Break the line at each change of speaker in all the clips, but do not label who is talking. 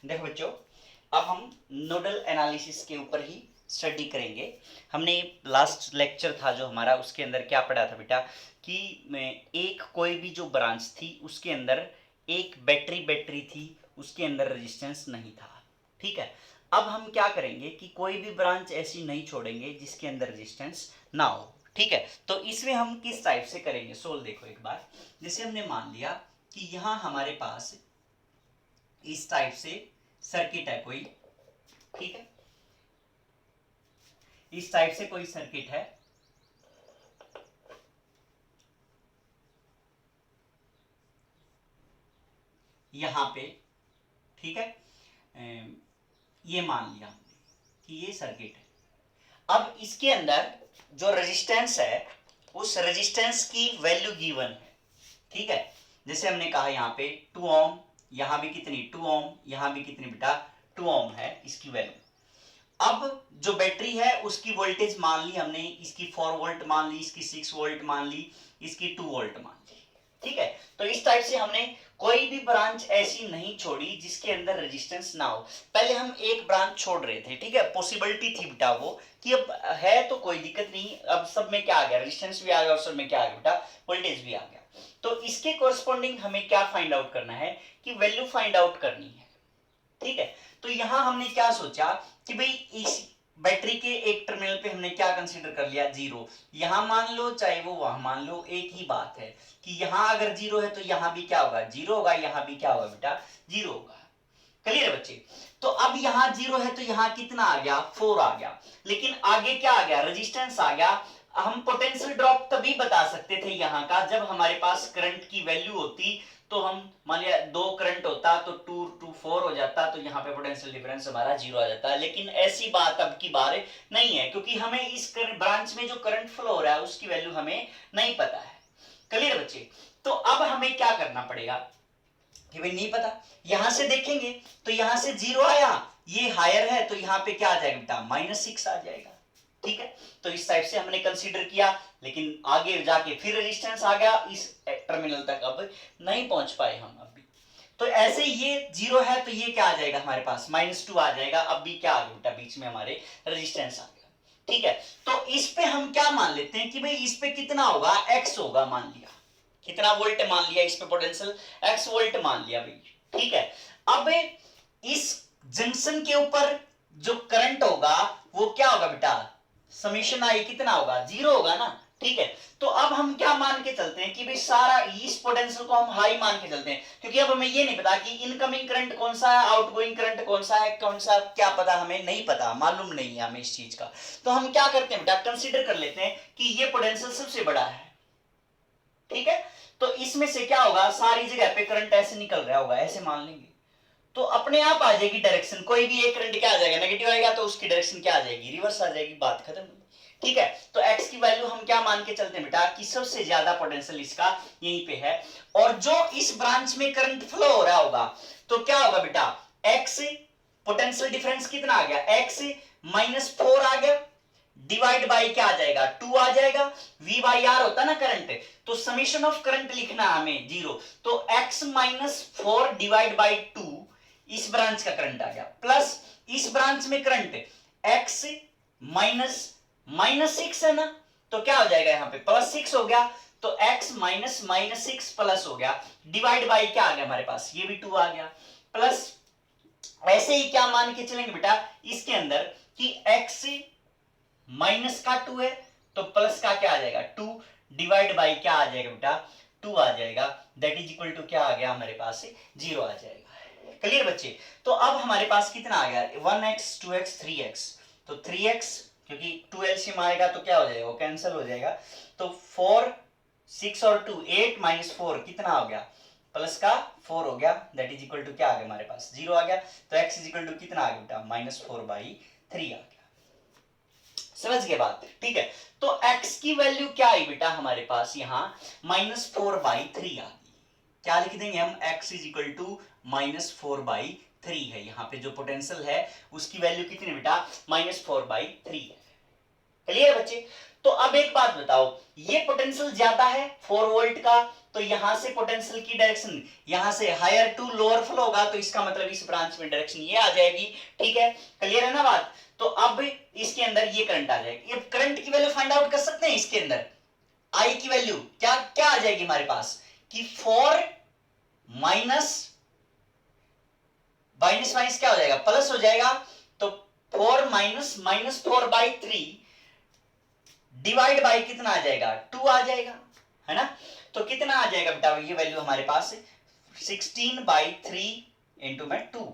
देखो बच्चों, अब हम नोडल एनालिसिस के ऊपर ही स्टडी करेंगे। हमने लास्ट लेक्चर था जो हमारा, उसके अंदर क्या पढ़ा था बेटा कि एक कोई भी जो ब्रांच थी उसके अंदर एक बैटरी थी, उसके अंदर रेजिस्टेंस नहीं था। ठीक है, अब हम क्या करेंगे कि कोई भी ब्रांच ऐसी नहीं छोड़ेंगे जिसके अंदर रेजिस्टेंस ना हो। ठीक है, तो इसमें हम किस टाइप से करेंगे सोल्व देखो एक बार। जैसे हमने मान लिया कि यहाँ हमारे पास इस टाइप से सर्किट है कोई, ठीक है, इस टाइप से कोई सर्किट है, यहां पे, ठीक है, ये मान लिया हमने कि ये सर्किट है। अब इसके अंदर जो रेजिस्टेंस है उस रेजिस्टेंस की वैल्यू गिवन है। ठीक है, जैसे हमने कहा यहाँ पे 2 ओम, यहां भी कितनी 2 ओम, यहां भी कितनी बेटा 2 ओम है इसकी वैल्यू। अब जो बैटरी है उसकी वोल्टेज मान ली हमने, इसकी 4 वोल्ट मान ली, इसकी 6 वोल्ट मान ली, इसकी 2 वोल्ट मान ली। ठीक है, तो इस टाइप से हमने कोई भी ब्रांच ऐसी नहीं छोड़ी जिसके अंदर रेजिस्टेंस ना हो। पहले हम एक ब्रांच छोड़ रहे थे, ठीक है, पॉसिबिलिटी थी बेटा वो कि अब है तो कोई दिक्कत नहीं, अब सब में क्या आ गया, रेजिस्टेंस भी आ गया और सब में क्या आ गया बेटा, वोल्टेज भी आ गया। तो इसके कोरस्पॉन्डिंग हमें क्या फाइंड आउट करना है कि वैल्यू फाइंड आउट करनी है। ठीक है, तो यहां हमने क्या सोचा कि भाई इस बैटरी के एक टर्मिनल पे हमने क्या कंसीडर कर लिया, जीरो। यहां मान लो चाहे वो वहां मान लो, एक ही बात है कि यहां अगर जीरो है तो यहां भी क्या होगा, जीरो होगा, यहां भी क्या होगा बेटा, जीरो होगा। क्लियर है बच्चे? तो अब यहां जीरो है तो यहां कितना आ गया, 4 आ गया, लेकिन आगे क्या आ गया, रेजिस्टेंस आ गया। हम पोटेंशियल ड्रॉप तभी बता सकते थे यहां का जब हमारे पास करंट की वैल्यू होती, तो हम मान लिया 2 करंट होता तो 2 टू 4 हो जाता, तो यहाँ पे पोटेंशियल डिफरेंस हमारा 0 आ जाता। लेकिन ऐसी बात अब की बार नहीं है, क्योंकि हमें इस ब्रांच में जो करंट फ्लो हो रहा है उसकी वैल्यू हमें नहीं पता है। क्लियर बच्चे? तो अब हमें क्या करना पड़ेगा कि भाई नहीं पता, यहां से देखेंगे तो यहां से 0 आया, ये हायर है तो यहां पे क्या आ जाएगा बेटा, -6 आ जाएगा। ठीक है, तो इस टाइप से हमने कंसीडर किया, लेकिन आगे जाके फिर रेजिस्टेंस आ गया, इस टर्मिनल तक अब नहीं पहुंच पाए हम अभी। तो ऐसे ये 0 है तो ये क्या आ जाएगा हमारे पास, -2 आ जाएगा। अब भी क्या आ गया बेटा, बीच में हमारे रेजिस्टेंस आ गया। ठीक है, तो इस पे हम क्या मान लेते हैं कि भाई इस पे कितना होगा, x होगा, मान लिया कितना वोल्ट मान लिया, इस पे पोटेंशियल x वोल्ट मान लिया भाई। ठीक है, अब इस जंक्शन के ऊपर जो करंट होगा वो क्या होगा बेटा, समीशन आई कितना होगा, 0 होगा ना। ठीक है, तो अब हम क्या मान के चलते हैं कि भाई सारा इस पोटेंशियल को हम हाई मान के चलते हैं, क्योंकि अब हमें ये नहीं पता कि इनकमिंग करंट कौन सा है, आउटगोइंग करंट कौन सा है, कौन सा क्या पता, हमें नहीं पता, मालूम नहीं है हमें इस चीज का। तो हम क्या करते हैं बेटा, कंसीडर कर लेते हैं कि ये पोटेंशियल सबसे बड़ा है। ठीक है, तो इसमें से क्या होगा, सारी जगह पे करंट ऐसे निकल रहा होगा, ऐसे मान लेंगे तो अपने आप आ जाएगी डायरेक्शन, कोई भी एक करंट क्या आ जाएगा, नेगेटिव आएगा तो उसकी डायरेक्शन क्या आ जाएगी, रिवर्स आ जाएगी, बात खत्म। ठीक है, तो x की वैल्यू हम क्या मान के चलते हैं बेटा कि सबसे ज्यादा पोटेंशियल इसका यहीं पे है, और जो इस ब्रांच में करंट फ्लो हो रहा होगा तो क्या होगा बेटा, x पोटेंशियल डिफरेंस कितना आ गया, x -4 आ गया, डिवाइड बाई क्या आ जाएगा, 2 आ जाएगा, v बाई आर होता ना करंट, तो समीशन ऑफ करंट लिखना हमें 0, तो x -4 डिवाइड बाई 2 इस ब्रांच का करंट आ गया, प्लस इस ब्रांच में करंट x -6 है ना, तो क्या हो जाएगा यहाँ पे +6 हो गया, तो x -6 प्लस हो गया, डिवाइड बाई क्या आ गया हमारे पास, ये भी 2 आ गया, प्लस ऐसे ही क्या मान के चलेंगे बेटा इसके अंदर कि x माइनस का 2 है तो प्लस का क्या आ जाएगा 2, डिवाइड बाई क्या आ जाएगा बेटा 2 आ जाएगा, दैट इज इक्वल टू क्या आ गया हमारे पास 0 आ जाएगा। क्लियर बच्चे? तो अब हमारे पास कितना आ गया, 1x 2x 3x, तो 3x क्योंकि 2 एलसीएम आएगा तो क्या हो जाएगा, वो कैंसिल हो जाएगा, तो 4 6 और 2 8 -4 कितना हो गया, प्लस का 4 हो गया, दैट इज इक्वल टू क्या आ गया हमारे पास 0 आ गया, तो x इज इक्वल टू कितना आ गया बेटा -4/3 आ गया। समझ गए बात? ठीक है, तो x की वैल्यू क्या आई बेटा हमारे पास यहां -4/3 आ गई। क्या लिख देंगे हम, x इज इक्वल टू -4/3 है, यहां पे जो पोटेंशियल है उसकी वैल्यू कितनी बेटा -4/3 है। क्लियर बच्चे? तो अब एक बात बताओ, ये पोटेंशियल ज्यादा है 4 वोल्ट का, तो यहां से पोटेंशियल की डायरेक्शन यहां से हायर टू लोअर फ्लो होगा, तो इसका मतलब इस ब्रांच में डायरेक्शन ये आ जाएगी। ठीक है, क्लियर है ना बात? तो अब इसके अंदर ये करंट आ जाएगी। ये करंट की वैल्यू फाइंड आउट कर सकते हैं इसके अंदर। आई की वैल्यू क्या क्या आ जाएगी हमारे पास कि 4 माइनस माइनस माइनस क्या हो जाएगा, प्लस हो जाएगा। तो 4 माइनस माइनस 4/3 डिवाइड बाय कितना आ जाएगा, 2 आ जाएगा, है ना? तो कितना आ जाएगा बेटा ये वैल्यू हमारे पास 16/3 इंटू में 2,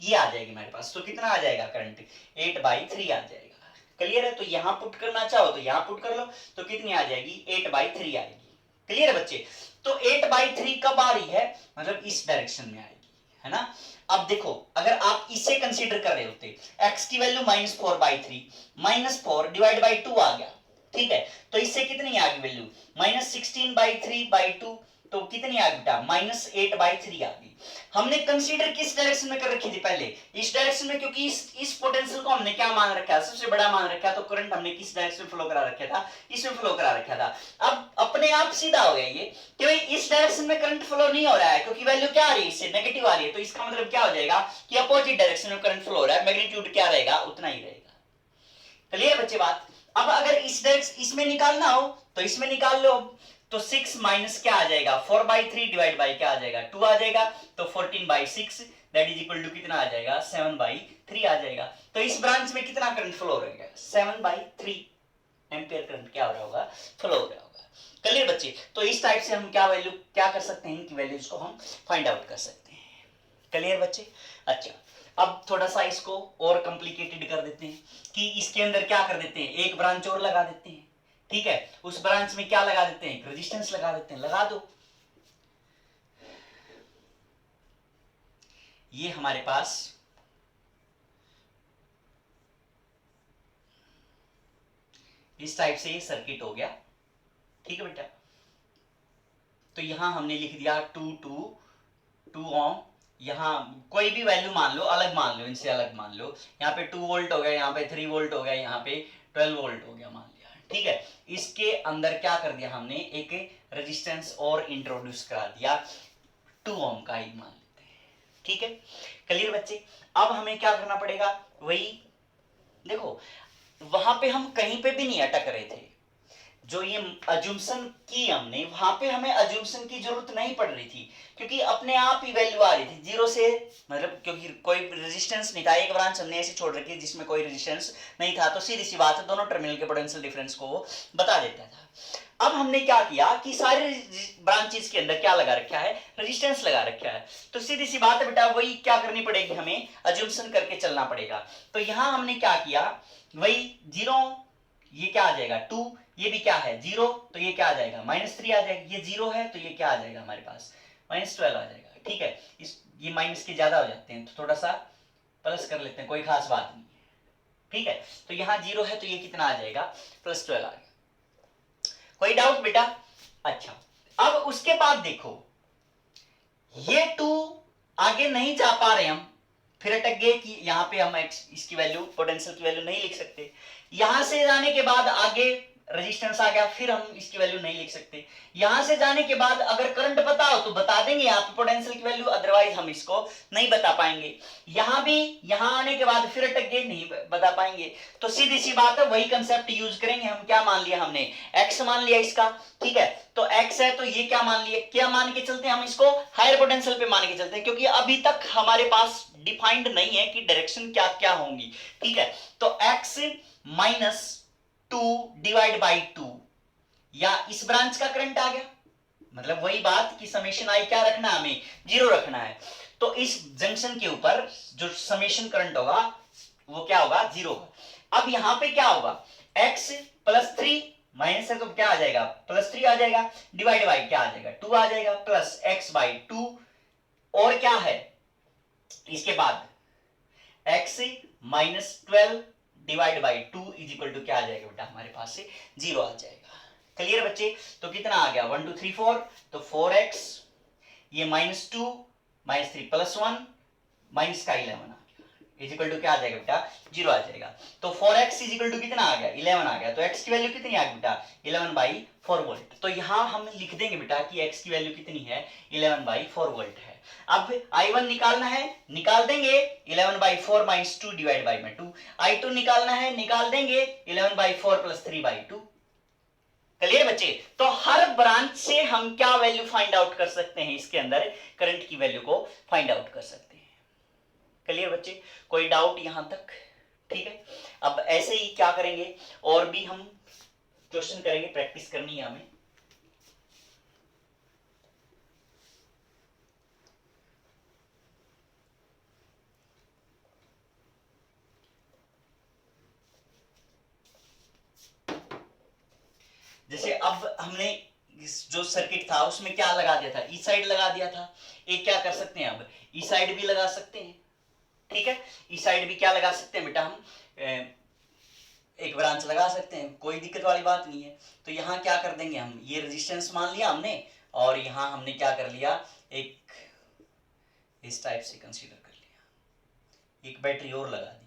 ये आ जाएगी हमारे पास। तो कितना आ जाएगा करंट, 8/3 आ जाएगा। क्लियर है? तो यहां पुट करना चाहो तो यहां पुट कर लो, तो कितनी आ जाएगी, 8/3 आएगी। क्लियर है बच्चे? तो 8/3 कब आ रही है, मतलब इस डायरेक्शन में आएगी, है ना? अब देखो, अगर आप इसे कंसीडर कर रहे होते, x की वैल्यू -4/3, -4 डिवाइड बाई 2 आ गया। ठीक है, तो इससे कितनी आ गई वैल्यू, -16/3/2, तो कितनी आ गई बेटा, -8/3 आ गई। हमने कंसीडर किस डायरेक्शन में कर रखी थी पहले, इस डायरेक्शन में, क्योंकि इस पोटेंशियल को हमने क्या मान रखा है, सबसे बड़ा मान रखा है। तो करंट हमने किस डायरेक्शन में फ्लो करा रखा था, इसमें फ्लो करा रखा था। अब अपने आप सीधा हो गया ये कि भाई इस डायरेक्शन में करंट फ्लो नहीं हो रहा है, क्योंकि वैल्यू क्या आ रही है, इससे नेगेटिव आ रही है। तो इसका मतलब क्या हो जाएगा कि अपोजिट डायरेक्शन में करंट फ्लो हो रहा है, मैग्नीट्यूड क्या रहेगा, उतना ही रहेगा। क्लियर बच्चे बात? अब अगर इस डायरेक्शन इसमें निकालना हो तो इसमें निकाल लो। तो 6 माइनस क्या आ जाएगा, 4/3 डिवाइड बाई क्या आ जाएगा, 2 आ जाएगा। तो 14/6 दैट इज इक्वल टू कितना आ जाएगा, 7/3 आ जाएगा। तो इस ब्रांच में कितना करंट फ्लो रहेगा, 7/3 एम्पियर करंट क्या हो रहा होगा, फ्लो हो रहा होगा। क्लियर बच्चे? तो इस टाइप से हम क्या वैल्यू क्या कर सकते हैं, इनकी वैल्यूज को हम फाइंड आउट कर सकते हैं। क्लियर बच्चे? अच्छा, अब थोड़ा सा इसको और कॉम्प्लिकेटेड कर देते हैं कि इसके अंदर क्या कर देते हैं, एक ब्रांच और लगा देते हैं। ठीक है, उस ब्रांच में क्या लगा देते हैं, रेजिस्टेंस लगा देते हैं, लगा दो। ये हमारे पास इस टाइप से ये सर्किट हो गया। ठीक है बेटा, तो यहां हमने लिख दिया 2 ओम, यहाँ कोई भी वैल्यू मान लो, अलग मान लो, इनसे अलग मान लो। यहाँ पे 2 वोल्ट हो गया, यहाँ पे 3 वोल्ट हो गया, यहाँ पे 12 वोल्ट हो गया मान लिया। ठीक है, इसके अंदर क्या कर दिया हमने, एक रेजिस्टेंस और इंट्रोड्यूस करा दिया, 2 ओम का ही मान लेते हैं। ठीक है, क्लियर बच्चे? अब हमें क्या करना पड़ेगा, वही देखो, वहां पे हम कहीं पे भी नहीं अटक रहे थे। जो ये अजम्पशन की हमने, वहां पे हमें अजम्पशन की जरूरत नहीं पड़ रही थी, क्योंकि अपने आप ही वैल्यू आ रही थी जीरो से, मतलब क्योंकि कोई रेजिस्टेंस नहीं था। एक ब्रांच हमने ऐसे छोड़ रखी जिसमें कोई रेजिस्टेंस नहीं था, तो सीधी सी बात है, दोनों टर्मिनल के पोटेंशियल डिफरेंस को बता देता था। अब हमने क्या किया कि सारे ब्रांचेस के अंदर क्या लगा रखा है, रेजिस्टेंस लगा रखा है। तो सीधी सी बात है बेटा, वही क्या करनी पड़ेगी, हमें अजम्पशन करके चलना पड़ेगा। तो यहां हमने क्या किया, वही 0, ये क्या आ जाएगा 2, ये भी क्या है 0, तो ये क्या आ जाएगा -3 आ जाएगा। ये 0 है तो ये क्या आ जाएगा हमारे पास, -12 आ जाएगा। ठीक है, इस ये माइनस के ज्यादा हो जाते हैं तो थोड़ा सा प्लस कर लेते हैं, कोई खास बात नहीं है। ठीक है, तो यहाँ 0 है तो ये कितना आ जाएगा, +12 आ गया। कोई डाउट बेटा? अच्छा, अब उसके बाद देखो, ये 2 आगे नहीं जा पा रहे हम, फिर अटक गए कि यहां पे हम इसकी वैल्यू, पोटेंशियल की वैल्यू नहीं लिख सकते। यहां से जाने के बाद आगे रेजिस्टेंस आ गया, फिर हम इसकी वैल्यू नहीं लिख सकते। यहां से जाने के बाद अगर करंट पता हो तो बता देंगे यहाँ पे पोटेंशियल की वैल्यू, अदरवाइज हम इसको नहीं बता पाएंगे। यहां भी, यहां आने के बाद फिर अटक गए, नहीं बता पाएंगे। तो सीधी सी बात है, वही कंसेप्ट यूज करेंगे हम। क्या मान लिया हमने, एक्स मान लिया इसका। ठीक है, तो एक्स है तो ये क्या मान लिया, क्या मान के चलते हैं हम इसको, हायर पोटेंशियल पे मान के चलते हैं, क्योंकि अभी तक हमारे पास डिफाइंड नहीं है कि डायरेक्शन क्या क्या होंगी। ठीक है, तो x -2 डिवाइड बाई 2, या इस ब्रांच का करंट आ गया। मतलब वही बात कि समेशन आई क्या रखना है, हमें 0 रखना है। तो इस जंक्शन के ऊपर जो समेशन करंट होगा वो क्या होगा, 0 होगा। अब यहां पे क्या होगा, x +3 माइनस है तो क्या आ जाएगा, +3 आ जाएगा, डिवाइड बाई क्या आ जाएगा, 2 आ जाएगा, प्लस x/2, और क्या है इसके बाद x -12 divide by 2 is equal to क्या आ जाएगा बेटा, हमारे पास से 0 आ जाएगा। क्लियर बच्चे? तो कितना आ गया, 1 2 3 4, तो 4x, ये -2 -3 +1 माइनस का 11 आ गया, इज इक्वल टू क्या आ जाएगा बेटा 0 आ जाएगा। तो 4x इज इक्वल टू कितना आ गया 11 आ गया। तो x की वैल्यू कितनी आ गई बेटा 11/4 वोल्ट। तो यहां हम लिख देंगे बेटा कि x की वैल्यू कितनी है 11/4 वोल्ट है। अब I1 निकालना है, निकाल देंगे 11/4 माइनस 2 डिवाइड बाई में 2। I2 निकालना है, निकाल देंगे 11/4 प्लस 3/2। क्लियर बच्चे। तो हर ब्रांच से हम क्या वैल्यू फाइंड आउट कर सकते हैं, इसके अंदर करंट की वैल्यू को फाइंड आउट कर सकते हैं। क्लियर बच्चे, कोई डाउट यहां तक? ठीक है, अब ऐसे ही क्या करेंगे, और भी हम क्वेश्चन करेंगे, प्रैक्टिस करनी है हमें। जैसे अब हमने जो सर्किट था उसमें क्या लगा दिया था, ई साइड लगा दिया था। एक क्या कर सकते हैं, अब ई साइड भी लगा सकते हैं। ठीक है, ई साइड भी क्या लगा सकते हैं बेटा, हम एक ब्रांच लगा सकते हैं, कोई दिक्कत वाली बात नहीं है। तो यहाँ क्या कर देंगे हम, ये रेजिस्टेंस मान लिया हमने, और यहाँ हमने क्या कर लिया, एक इस टाइप से कंसीडर कर लिया, एक बैटरी और लगा दी।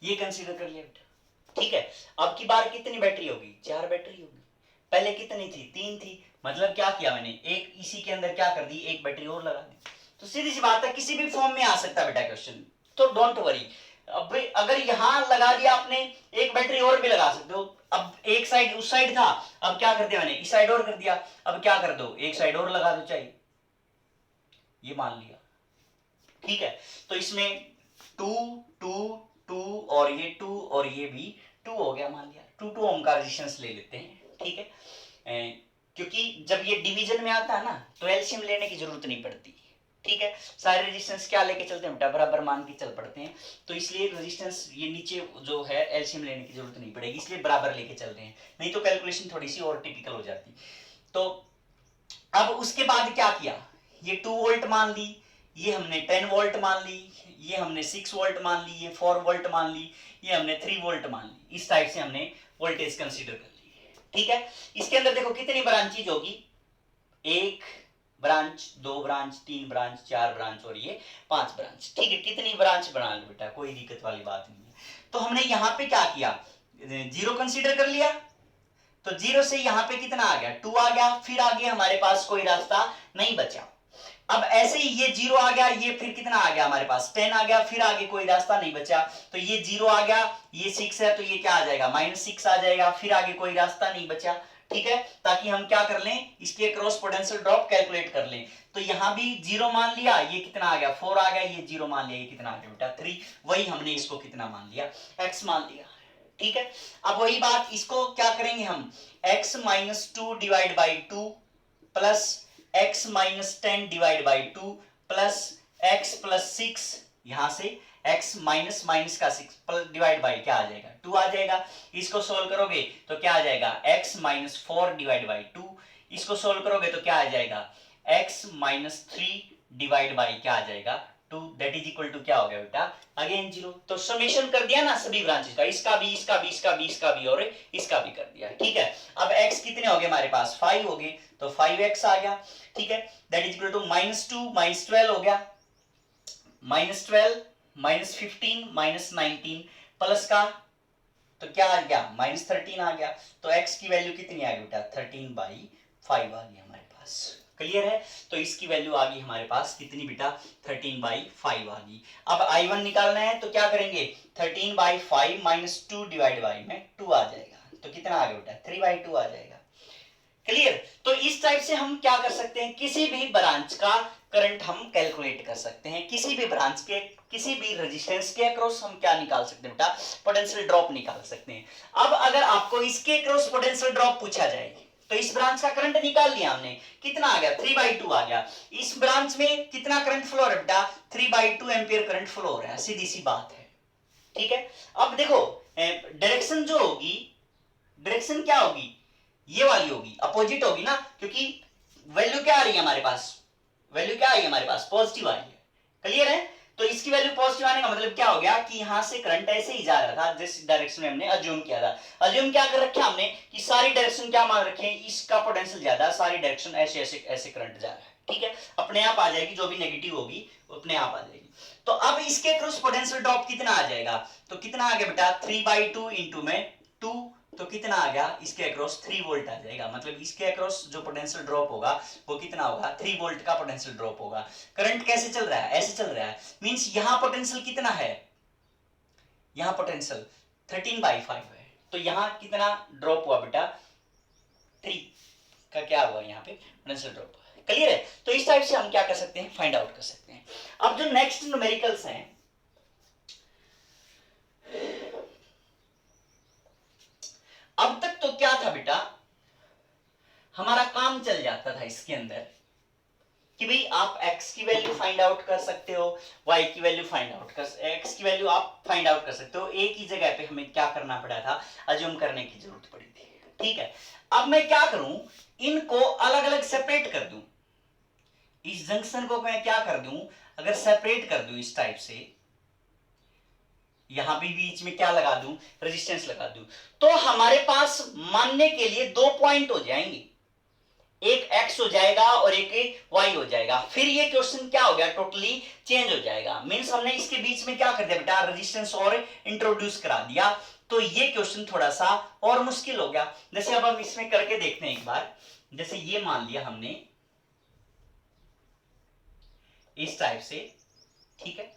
ये कंसीडर कर लिया बेटा। ठीक है, अब की बार कितनी बैटरी होगी, 4 बैटरी होगी। पहले कितनी थी, 3 थी। मतलब क्या किया मैंने, एक इसी के अंदर क्या कर दी, एक बैटरी और लगा दी। तो सीधी सी बात है, किसी भी फॉर्म में आ सकता है बेटा क्वेश्चन, तो डोंट वरी। अब अगर यहां लगा दिया आपने, एक बैटरी और भी लगा सकते हो। अब एक साइड उस साइड था, अब क्या कर दिया मैंने, इस साइड और कर दिया। अब क्या कर दो, एक साइड और लगा दो चाहिए, ये मान लिया। ठीक है, तो इसमें 2 2 2 और ये 2 और ये भी 2 हो गया, मान लिया। 2 ओम का रेजिस्टेंस ले लेते हैं। ठीक है, क्योंकि जब ये डिवीजन में आता है ना, तो एलसीएम लेने की जरूरत नहीं पड़ती। ठीक है, सारे रेजिस्टेंस क्या लेके चलते हैं बेटा, बराबर मान के चल पड़ते हैं। तो इसलिए रेजिस्टेंस ये नीचे जो है एलसीएम लेने की जरूरत नहीं पड़ेगी, इसलिए बराबर लेके चल रहे हैं, नहीं तो कैलकुलेशन थोड़ी सी और टिपिकल हो जाती। तो अब उसके बाद क्या किया, ये 2 वोल्ट मान ली, ये हमने 10 वोल्ट मान ली, ये हमने 6 वोल्ट मान ली, ये 4 वोल्ट मान ली, ये हमने 3 वोल्ट मान ली। इस टाइप से हमने वोल्टेज कंसीडर कर ली। ठीक है, इसके अंदर देखो कितनी ब्रांचेज होगी, 1 ब्रांच, 2 ब्रांच, 3 ब्रांच, 4 ब्रांच और ये 5 ब्रांच। ठीक है, कितनी ब्रांच बना लो बेटा, कोई दिक्कत वाली बात नहीं है। तो हमने यहां पे क्या किया, 0 कंसीडर कर लिया। तो 0 से यहां पे कितना आ गया, 2 आ गया, फिर आगे हमारे पास कोई रास्ता नहीं बचा। अब ऐसे ही ये 0 आ गया, ये फिर कितना आ गया हमारे पास 10 आ गया, फिर आगे कोई रास्ता नहीं बचा। तो ये 0 आ गया, ये 6 है, तो ये क्या आ जाएगा -6 आ जाएगा, फिर आगे कोई रास्ता नहीं बचा। ठीक है, ताकि हम क्या कर लें, इसके क्रॉस पोटेंशियल ड्रॉप कैलकुलेट कर लें। तो यहां भी 0 मान लिया, ये कितना आ गया 4 आ गया, ये 0 मान लिया, ये कितना आ गया बेटा 3। वही हमने इसको कितना मान लिया, x मान लिया। ठीक है, अब वही बात इसको क्या करेंगे हम, x -2 divide by 2 plus x -10 divide by 2 plus x plus 6, यहां से x माइनस माइनस का 6 डिवाइड बाई क्या आ जाएगा 2 आ जाएगा। इसको सोल्व करोगे तो क्या आ जाएगा x -4 डिवाइड बाई 2। इसको सोल्व करोगे तो क्या आ जाएगा x -3 डिवाइड बाई क्या आ जाएगा 2, दैट इज इक्वल टू क्या हो गया बेटा अगेन 0। तो समेशन कर दिया ना सभी ब्रांचेस का, इसका भी, इसका भी, इसका भी, इसका भी और इसका भी कर दिया। ठीक है, अब x कितने हो गए हमारे पास 5 हो गए, तो 5x आ गया। ठीक है, दैट इज इक्वल टू -2 -12 हो गया, -12 -15 -19 प्लस का तो क्या आ गया -13 आ गया। तो x की वैल्यू कितनी आ गई बेटा 13/5 आ गई हमारे पास। क्लियर है, तो इसकी वैल्यू आ गई हमारे पास कितनी बेटा 13/5 आ गई। अब I1 निकालना है तो क्या करेंगे 13/5 -2 डिवाइड बाई में 2 आ जाएगा, तो कितना आ गया बेटा 3/2 आ जाएगा। क्लियर, तो इस टाइप से हम क्या कर सकते हैं, किसी भी ब्रांच का करंट हम कैलकुलेट कर सकते हैं, किसी भी ब्रांच के किसी भी रेजिस्टेंस के अक्रॉस हम क्या निकाल सकते हैं बेटा पोटेंशियल ड्रॉप निकाल सकते हैं। अब अगर आपको इसके अक्रॉस पोटेंशियल ड्रॉप पूछा जाए, तो इस ब्रांच का करंट निकाल लिया हमने, कितना आ गया 3/2 आ गया। इस ब्रांच में कितना करंट फ्लो हो रहा है बेटा 3/2 एम्पियर करंट फ्लो हो रहा है, सीधी सी बात है। ठीक है, अब देखो डायरेक्शन जो होगी, डायरेक्शन क्या होगी, ये वाली होगी, अपोजिट होगी ना, क्योंकि वैल्यू क्या आ रही है हमारे पास, वैल्यू क्या आई है हमारे पास पॉजिटिव आई है। क्लियर है? तो इसकी वैल्यू पॉजिटिव आने का मतलब क्या हो गया कि यहां से करंट ऐसे ही जा रहा था जिस डायरेक्शन में हमने अज्यूम किया था। अज्यूम क्या कर रखा हमने कि सारी डायरेक्शन क्या मान रखे हैं, इसका पोटेंशियल ज्यादा, सारी डायरेक्शन ऐसे ऐसे ऐसे करंट जा रहा है। ठीक है, अपने आप आ जाएगी, जो भी नेगेटिव होगी अपने आप आ जाएगी। तो अब इसके क्रॉस पोटेंशियल ड्रॉप कितना आ जाएगा, तो कितना आ गया बेटा 3/2 इंटू में 2, तो कितना आ गया इसके अक्रॉस 3 वोल्ट आ जाएगा। मतलब इसके अक्रॉस जो पोटेंशियल ड्रॉप होगा वो कितना होगा, 3 वोल्ट का पोटेंशियल ड्रॉप होगा। करंट कैसे चल रहा है, ऐसे चल रहा है, मींस यहां पोटेंशियल कितना है, यहां पोटेंशियल 13/5 है, तो यहां कितना ड्रॉप हुआ बेटा 3 का क्या हुआ यहाँ पे पोटेंशियल ड्रॉप। क्लियर है? तो इस टाइप से हम क्या कर सकते हैं, फाइंड आउट कर सकते हैं। अब जो नेक्स्ट न्यूमेरिकल्स हैं, अब तक तो क्या था बेटा, हमारा काम चल जाता था इसके अंदर कि भाई आप x की वैल्यू फाइंड आउट कर सकते हो, y की वैल्यू फाइंड आउट कर, x की वैल्यू आप फाइंड आउट कर सकते हो। एक ही जगह पे हमें क्या करना पड़ा था, अज्यूम करने की जरूरत पड़ी थी। ठीक है, अब मैं क्या करूं, इनको अलग अलग सेपरेट कर दूं, इस जंक्शन को मैं क्या कर दूं, अगर सेपरेट कर दूं इस टाइप से, यहां भी बीच में क्या लगा दूं, रेजिस्टेंस लगा दूं, तो हमारे पास मानने के लिए 2 पॉइंट हो जाएंगे, एक x हो जाएगा और एक y हो जाएगा। फिर ये क्वेश्चन क्या हो गया, टोटली चेंज हो जाएगा। मींस हमने इसके बीच में क्या कर दिया बेटा, रेजिस्टेंस और इंट्रोड्यूस करा दिया, तो ये क्वेश्चन थोड़ा सा और मुश्किल हो गया। जैसे अब हम इसमें करके देखते हैं एक बार, जैसे ये मान लिया हमने इस टाइप से, ठीक है,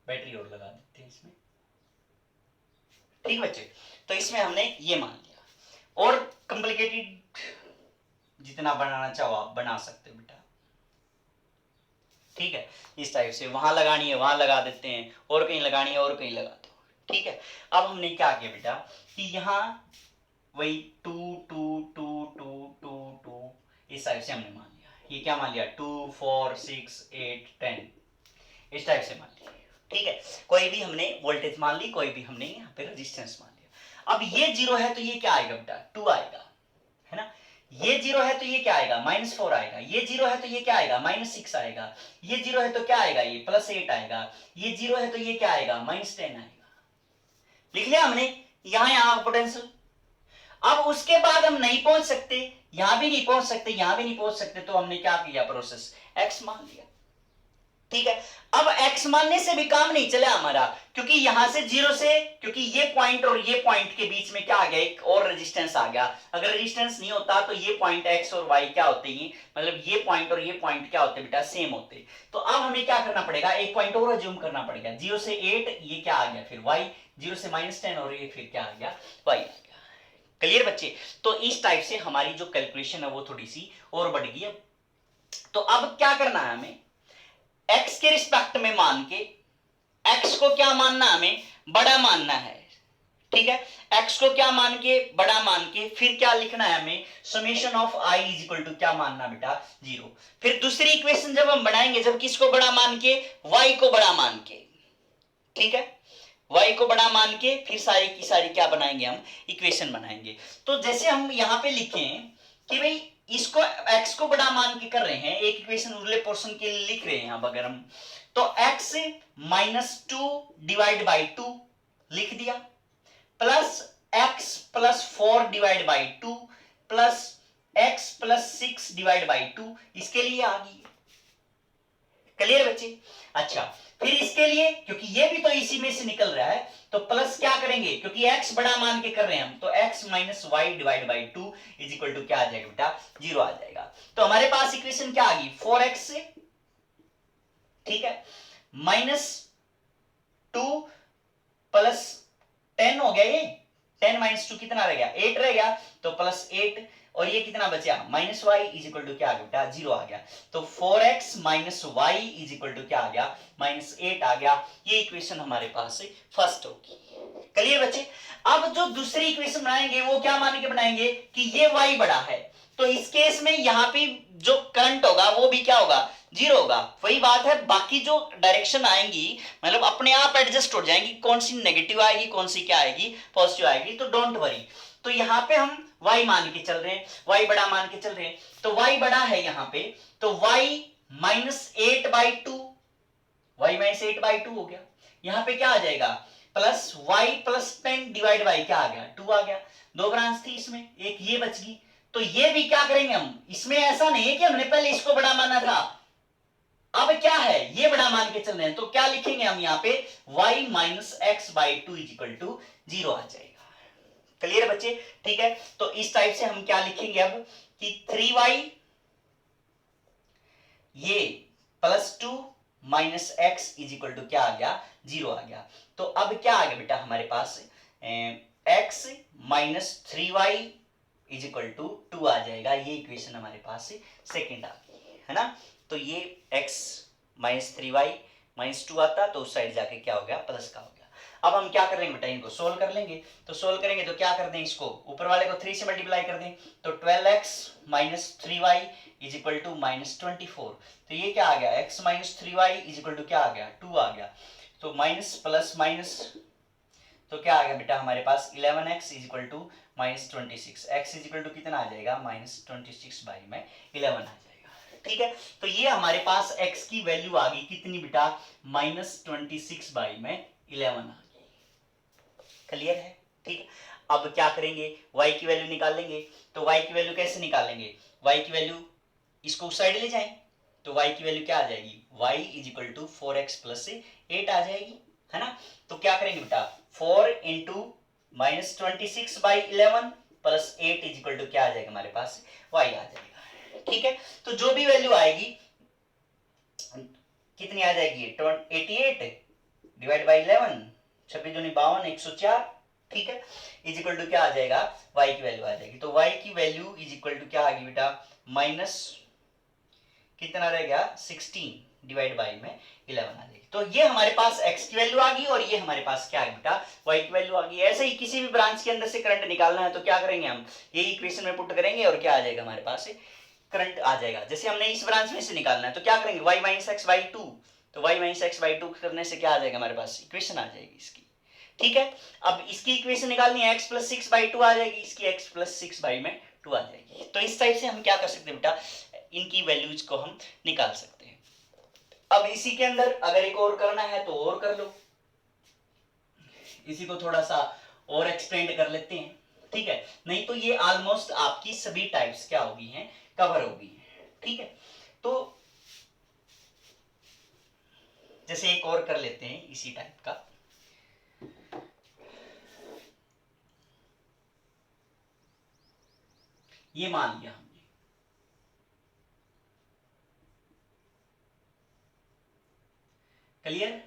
बैटरी और लगा देते हैं इसमें। ठीक बच्चे, तो इसमें हमने ये मान लिया, और कॉम्प्लिकेटेड जितना बनाना चाहो आप बना सकते हो बेटा। ठीक है, इस टाइप से वहां लगानी है वहां लगा देते हैं, और कहीं लगानी है और कहीं लगा दो। ठीक है, अब हमने क्या किया बेटा कि यहां वही 2 2 2 2 2 2 इस टाइप से हमने मान लिया। ये क्या मान लिया, 2 4 6 8 10 इस टाइप से मान लिया। ठीक है, कोई भी हमने वोल्टेज मान ली, कोई भी हमने यहाँ पे रेजिस्टेंस मान लिया। अब ये 0 है तो ये क्या आएगा बेटा, 2 आएगा, है ना। ये 0 है तो ये क्या आएगा, -4 आएगा। ये 0 है तो ये क्या आएगा, -6 आएगा। ये 0 है तो क्या आएगा, ये +8 आएगा। ये 0 है तो ये क्या आएगा, -10 आएगा। लिख लिया हमने यहां पोटेंशियल। अब उसके बाद हम नहीं पहुंच सकते, यहां भी नहीं पहुंच सकते, यहां भी नहीं पहुंच सकते, तो हमने क्या किया, प्रोसेस x मान लिया। ठीक है, अब x मानने से भी काम नहीं चला हमारा, क्योंकि यहां से 0 से, क्योंकि ये पॉइंट और ये पॉइंट के बीच में क्या आ गया, एक और रेजिस्टेंस आ गया। अगर रेजिस्टेंस नहीं होता तो ये पॉइंट x और y क्या होते हैं, मतलब ये पॉइंट और ये पॉइंट क्या होते बेटा, सेम होते। तो अब हमें क्या करना पड़ेगा, एक पॉइंट और अज्यूम करना पड़ेगा। 0 से 8 ये क्या आ गया, फिर y, 0 से -10 और ये फिर क्या आ गया, y आ गया। क्लियर बच्चे? तो इस टाइप से हमारी जो कैलकुलेशन है वो थोड़ी सी और बढ़ गई है। तो अब क्या करना है हमें, x के रिस्पेक्ट में मान के, x को क्या मानना, हमें बड़ा मानना है। ठीक है, x को क्या मान के, बड़ा मान के, फिर क्या लिखना है हमें, summation of i is equal to क्या मानना बेटा, 0। फिर दूसरी इक्वेशन जब हम बनाएंगे, जब किसको बड़ा मान के, y को बड़ा मान के। ठीक है, y को बड़ा मान के फिर सारी की सारी क्या बनाएंगे, हम इक्वेशन बनाएंगे। तो जैसे हम यहां पे लिखें कि भाई इसको x को बड़ा मान के कर रहे हैं, एक इक्वेशन अगले पोर्शन के लिए लिख रहे हैं अब अगर हम, तो x -2 डिवाइड बाई 2 लिख दिया, plus x + 4 divide by 2 plus x + 6 divide by 2, इसके लिए आ गई। क्लियर बच्चे? अच्छा, फिर इसके लिए, क्योंकि ये भी तो इसी में से निकल रहा है, तो प्लस क्या करेंगे, क्योंकि x बड़ा मान के कर रहे हैं हम, तो x - y divide by 2 is equal to क्या आ जाएगा बेटा, 0 आ जाएगा। तो हमारे पास इक्वेशन क्या आ गई, 4x से, ठीक है, -2 प्लस 10 हो गया, ये 10 - 2 कितना रह गया, 8 रह गया, तो +8, और ये कितना बचा, -y इज इक्वल टू क्या आ गया, 0 आ गया। तो 4x - y is equal to क्या आ गया, -8 आ गया। ये इक्वेशन हमारे पास से फर्स्ट होगी। क्लियर बच्चे? अब जो दूसरी इक्वेशन बनाएंगे वो क्या मान के बनाएंगे कि ये y बड़ा है, तो इस केस में यहाँ पे जो करंट होगा वो भी क्या होगा, जीरो होगा। वही बात है, बाकी जो डायरेक्शन आएंगी मतलब अपने आप एडजस्ट हो जाएंगी, कौन सी नेगेटिव आएगी कौन सी क्या आएगी पॉजिटिव आएगी, तो डोंट वरी। तो यहाँ पे हम y मान के चल रहे हैं, y बड़ा मान के चल रहे हैं, तो y बड़ा है यहाँ पे, तो y -8/2, y -8/2 हो गया। यहाँ पे क्या आ जाएगा, प्लस y + 10 डिवाइड बाई क्या आ गया, 2 आ गया। दो ब्रांच थी इसमें, एक ये बच गई, तो ये भी क्या करेंगे हम, इसमें ऐसा नहीं है कि हमने पहले इसको बड़ा माना था, अब क्या है ये बड़ा मान के चल रहे हैं, तो क्या लिखेंगे हम यहाँ पे y - x/2 = 0 आ जाएगा। क्लियर बच्चे, ठीक है। तो इस टाइप से हम क्या लिखेंगे अब कि 3y ये +2 - x = क्या आ गया, 0 आ गया। तो अब क्या आ गया बेटा हमारे पास, x - 3y = 2 आ जाएगा। ये इक्वेशन हमारे पास सेकंड आ गई है ना। तो ये x - 3y - 2 आता, तो उस साइड जाके क्या हो गया, प्लस का हो गया। अब हम क्या करेंगे बेटा, इनको सोल्व कर लेंगे। तो सोल्व करेंगे तो क्या कर दें, इसको ऊपर वाले को 3 से मल्टीप्लाई कर दें, तो 12x - 3y = -24। तो ये क्या आ गया, x - 3y = क्या आ गया, 2 आ गया। तो माइनस प्लस माइनस, तो क्या आ गया बेटा हमारे पास 11x = -26, x = कितना आ जाएगा, -26/11 आ जाएगा। ठीक है, तो ये हमारे पास x की वैल्यू आ गई कितनी बेटा, -26/11 आ गई। क्लियर है, ठीक है। अब क्या करेंगे, y की वैल्यू निकालेंगे। तो y की वैल्यू कैसे निकालेंगे, y की वैल्यू इसको उस साइड ले जाएं, तो y की वैल्यू क्या आ जाएगी, y = 4x + 8 आ जाएगी, है ना। तो क्या करेंगे बेटा, 4 × -26/11 + 8 = क्या आ जाएगा हमारे पास, y आ जाएगा। ठीक है, तो जो भी वैल्यू आएगी कितनी आ जाएगी, 88 डिवाइड बाई 11, 26 दूनी 52, 104। ठीक है, इक्वल क्या आ जाएगा, y की वैल्यू आ जाएगी। तो y की वैल्यू इक्वल टू क्या आ गई बेटा, माइनस कितना रह गया, 16 डिवाइड बाई में 11 आ जाएगी। तो ये हमारे पास x की वैल्यू आ गई और ये हमारे पास क्या है बेटा, y की वैल्यू आ गई। ऐसे ही किसी भी ब्रांच के अंदर से करंट निकालना है तो क्या करेंगे हम, ये इक्वेशन में पुट करेंगे और क्या आ जाएगा हमारे पास, करंट आ जाएगा। जैसे हमने इस ब्रांच में से निकालना है तो क्या करेंगे, y - x/2, तो y - x/2 करने से क्या आ जाएगा हमारे पास, इक्वेशन आ जाएगी इसकी। ठीक है, अब इसकी इक्वेशन निकालनी है, x + 6/2 आ जाएगी, इसकी x + 6/2 आ जाएगी। तो इस टाइप से हम क्या कर सकते हैं बेटा, इनकी वैल्यूज को हम निकाल सकते हैं। अब इसी के अंदर अगर एक और करना है तो और कर लो, इसी को थोड़ा सा और एक्सपेंड कर लेते हैं। ठीक है, नहीं तो ये ऑलमोस्ट आपकी सभी टाइप्स क्या होगी हैं, कवर होगी हैं। ठीक है, तो जैसे एक और कर लेते हैं इसी टाइप का, ये मान लिया हमने, क्लियर।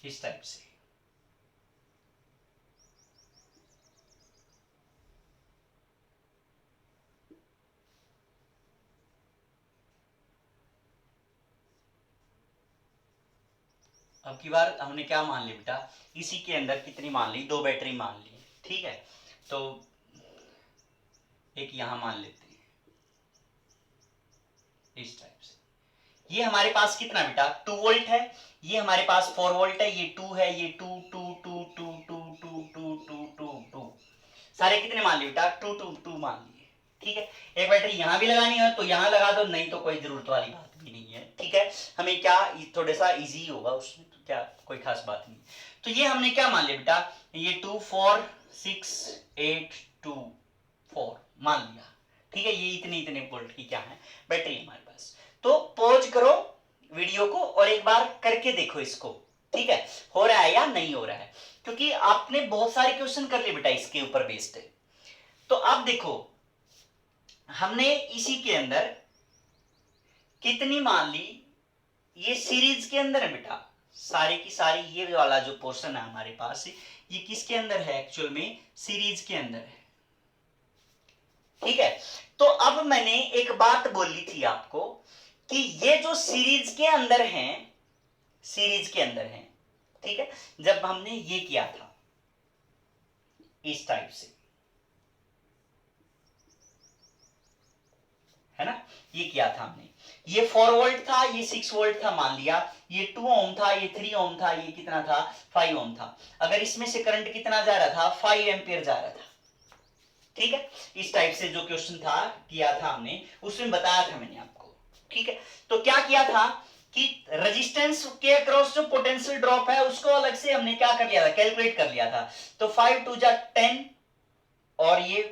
इस टाइप से अब की बार हमने क्या मान लिया बेटा, इसी के अंदर कितनी मान ली, 2 बैटरी मान ली। ठीक है, तो एक यहां मान लेते हैं इस टाइप से। ये हमारे पास कितना बेटा, 2 वोल्ट है, ये हमारे पास 4 वोल्ट है, ये 2 है, ये 2 2 2 2 2 2 2 2 2 2, सारे कितने मान लिए बेटा, 2 2 2 मान लिए। ठीक है, एक बैटरी यहां भी लगानी है तो यहां लगा दो, नहीं तो कोई जरूरत वाली बात भी नहीं है। ठीक है, हमें क्या थोड़ा सा इजी होगा उसमें, तो क्या कोई खास बात नहीं। तो ये हमने क्या मान लिया बेटा, ये 2 4 6 8 2 4 मान लिया। ठीक है, ये इतने इतने वोल्ट की क्या है, बैटरी हमारे पास। तो पॉज करो वीडियो को और एक बार करके देखो इसको, ठीक है, हो रहा है या नहीं हो रहा है, क्योंकि आपने बहुत सारे क्वेश्चन कर लिए बेटा इसके ऊपर बेस्ड है। तो अब देखो हमने इसी के अंदर कितनी मान ली, ये सीरीज के अंदर है बेटा, सारी की सारी ये वाला जो पोर्शन है हमारे पास, ये किसके अंदर है, एक्चुअल में सीरीज के अंदर है। ठीक है, तो अब मैंने एक बात बोली थी आपको कि ये जो सीरीज के अंदर हैं, सीरीज के अंदर हैं, ठीक है, जब हमने ये किया था इस टाइप से, है ना, ये किया था हमने, ये 4 वोल्ट था, ये 6 वोल्ट था मान लिया, ये 2 ओम था, ये 3 ओम था, ये कितना था 5 ओम था। अगर इसमें से करंट कितना जा रहा था 5 एम्पियर जा रहा था। ठीक है, इस टाइप से जो क्वेश्चन था किया था हमने, उसमें बताया था मैंने आपको। ठीक है, तो क्या किया था कि रेजिस्टेंस के अक्रॉस जो पोटेंशियल ड्रॉप है उसको अलग से हमने क्या कर लिया था, कैलकुलेट कर लिया था। तो 5 2 जा 10 और ये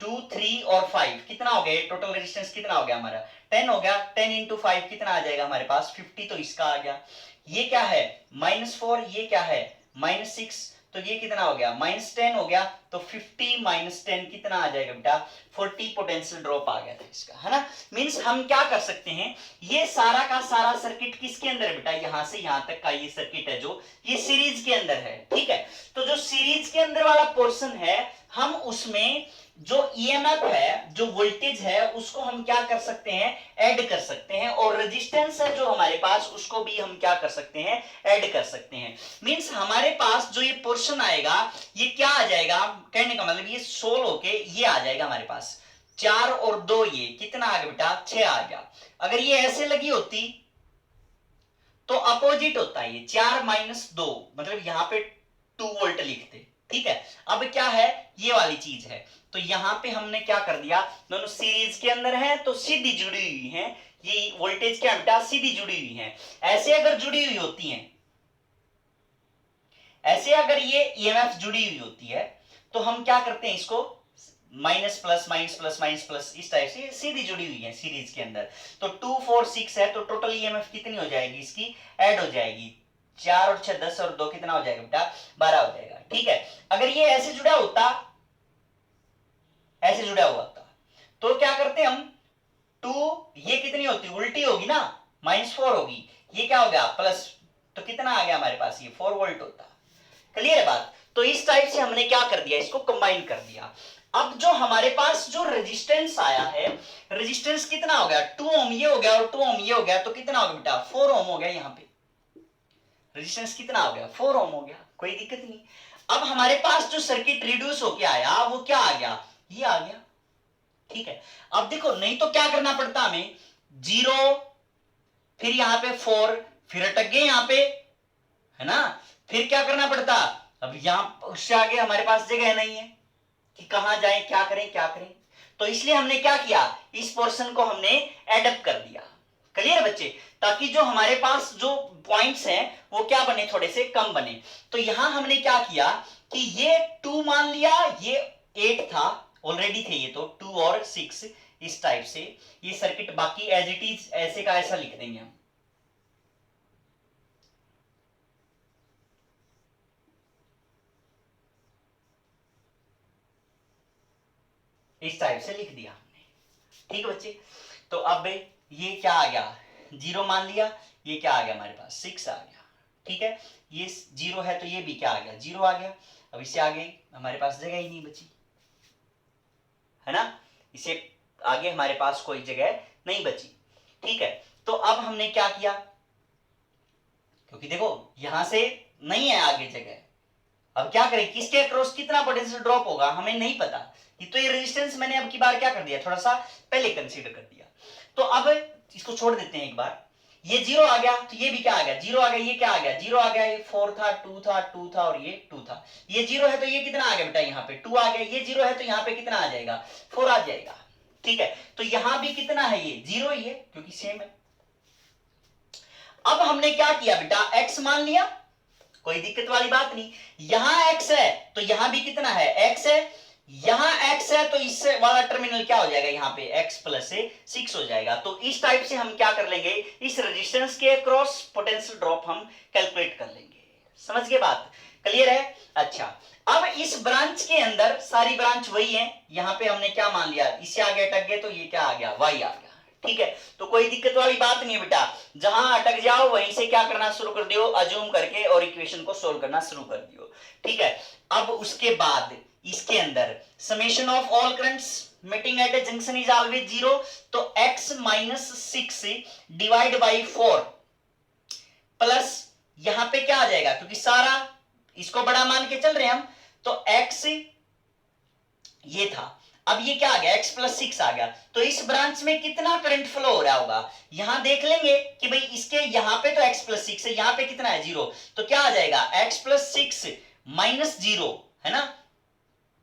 2 3 और 5 कितना हो गया, टोटल रेजिस्टेंस कितना हो गया हमारा 10 हो गया। 10 इंटू 5 कितना आ जाएगा हमारे पास 50, तो इसका आ गया। ये क्या है -4, ये क्या है -6, तो ये कितना हो गया -10 हो गया। तो 50 -10 कितना आ जाएगा बेटा 40 पोटेंशियल ड्रॉप आ गया था इसका, है ना। मींस हम क्या कर सकते हैं, ये सारा का सारा सर्किट किसके अंदर है बेटा, यहां से यहां तक का ये सर्किट है जो ये सीरीज के अंदर है। ठीक है, तो जो सीरीज के अंदर वाला पोर्शन है हम उसमें जो ईएमएफ है, जो वोल्टेज है, उसको हम क्या कर सकते हैं ऐड कर सकते हैं, और रेजिस्टेंस है जो हमारे पास उसको भी हम क्या कर सकते हैं ऐड कर सकते हैं। मींस हमारे पास जो ये पोर्शन आएगा ये क्या आ जाएगा, कहने का मतलब ये 16 होके ये आ जाएगा हमारे पास 4 और 2, ये कितना आ गया बेटा 6 आ गया। अगर ये ऐसे लगी होती तो अपोजिट होता है, ये 4 - 2 मतलब यहां पे 2 वोल्ट लिखते। ठीक है, अब क्या है ये वाली चीज है, तो यहां पे हमने क्या कर दिया, दोनों सीरीज के अंदर है तो सीधी जुड़ी हुई है, ये वोल्टेज क्या बेटा सीधी जुड़ी हुई है। ऐसे अगर जुड़ी हुई होती है, ऐसे अगर ये ईएमएफ जुड़ी हुई होती है तो हम क्या करते हैं इसको minus plus minus plus minus plus इस टाइप से सीधी जुड़ी हुई है सीरीज के अंदर। तो 2 4 6 है तो टोटल ईएमएफ कितनी हो जाएगी इसकी ऐड हो जाएगी, 4 और 6 10 और 2 कितना हो जाएगा बेटा 12 हो जाएगा। ठीक है, अगर ये ऐसे जुड़ा होता, ऐसे जुड़ा हुआ था तो क्या करते हम 2 ये कितनी होती उल्टी होगी ना -4 होगी, ये क्या हो गया प्लस, तो कितना आ गया हमारे पास ये 4 वोल्ट होता। क्लियर है बात। तो इस टाइप से हमने क्या कर दिया इसको कंबाइन कर दिया। अब जो हमारे पास जो रेजिस्टेंस आया है, रेजिस्टेंस कितना हो गया 2 ओम ये हो गया और 2 ओम ये हो गया, तो कितना हो गया बेटा 4 ओम हो गया। यहां पे रेजिस्टेंस कितना हो गया 4 ओम हो गया, कोई दिक्कत नहीं। अब हमारे पास जो सर्किट रिड्यूस होके आया वो क्या आ गया, ये आ गया। ठीक है, अब देखो नहीं तो क्या करना पड़ता हमें 0 फिर यहां पे 4 फिर अटक गए यहां पे, है ना, फिर क्या करना पड़ता, अब यहां उससे आगे हमारे पास जगह नहीं है कि कहां जाए क्या करें क्या करें, तो इसलिए हमने क्या किया इस पोर्शन को हमने एडप्ट कर दिया। क्लियर बच्चे, ताकि जो हमारे पास जो पॉइंट्स हैं वो क्या बने थोड़े से कम बने। तो यहां हमने क्या किया कि ये 2 मान लिया, ये 8 था ऑलरेडी थे ये, तो 2 और 6 इस टाइप से ये सर्किट बाकी एज इट इज ऐसे का ऐसा लिख देंगे हम। इस टाइप से लिख दिया हमने। ठीक है बच्चे, तो अब ये क्या आ गया 0 मान लिया, ये क्या आ गया हमारे पास 6 आ गया। ठीक है, ये 0 है तो ये भी क्या आ गया 0 आ गया। अब इससे आगे हमारे पास जगह ही नहीं बची, है ना, इसे आगे हमारे पास कोई जगह नहीं बची। ठीक है, तो अब हमने क्या किया, क्योंकि देखो यहां से नहीं है आगे जगह, अब क्या करें किसके अक्रॉस कितना पोटेंशियल ड्रॉप होगा हमें नहीं पता, तो ये रेजिस्टेंस मैंने अब की बार क्या कर दिया थोड़ा सा पहले कंसीडर कर दिया। तो अब इसको छोड़ देते हैं एक बार, ये 0 आ गया तो ये भी क्या आ गया 0 आ गया, ये क्या आ गया 0 आ गया, ये 4 था 2 था 2 था और ये 2 था, ये 0 है तो ये कितना आ गया बेटा यहाँ पे 2 आ गया, ये 0 है तो यहाँ पे कितना आ जाएगा 4 आ जाएगा। ठीक है, तो यहां भी कितना है ये 0 ही है क्योंकि सेम है। अब हमने क्या किया बेटा x मान लिया, कोई दिक्कत वाली बात नहीं, यहां x है तो यहां भी कितना है x है, यहां x है तो इससे वाला टर्मिनल क्या हो जाएगा यहाँ पे x प्लस 6 हो जाएगा। तो इस टाइप से हम क्या कर लेंगे इस रेजिस्टेंस के अक्रॉस पोटेंशियल ड्रॉप हम कैलकुलेट कर लेंगे। समझ गए बात, क्लियर है। अच्छा, अब इस ब्रांच के अंदर सारी ब्रांच वही है, यहां पे हमने क्या मान लिया इससे आगे अटक गए तो ये क्या आ गया y आ गया। ठीक है, तो कोई दिक्कत वाली बात नहीं है बेटा, जहां अटक जाओ वहीं से क्या करना शुरू कर दियो अज्यूम करके और इक्वेशन को सोल्व करना शुरू कर दियो। ठीक है, अब उसके बाद इसके अंदर summation of all currents meeting at a junction is always 0, तो x - 6 डिवाइड बाई 4 प्लस यहां पे क्या आ जाएगा, क्योंकि सारा इसको बड़ा मान के चल रहे हैं हम, तो x ये था, अब ये क्या आ गया, x प्लस 6 आ गया। तो इस ब्रांच में कितना करंट फ्लो हो रहा होगा, यहां देख लेंगे कि भाई इसके यहां पे तो x प्लस 6 है, यहां पे कितना है 0, तो क्या आ जाएगा x प्लस 6 माइनस 0, है ना,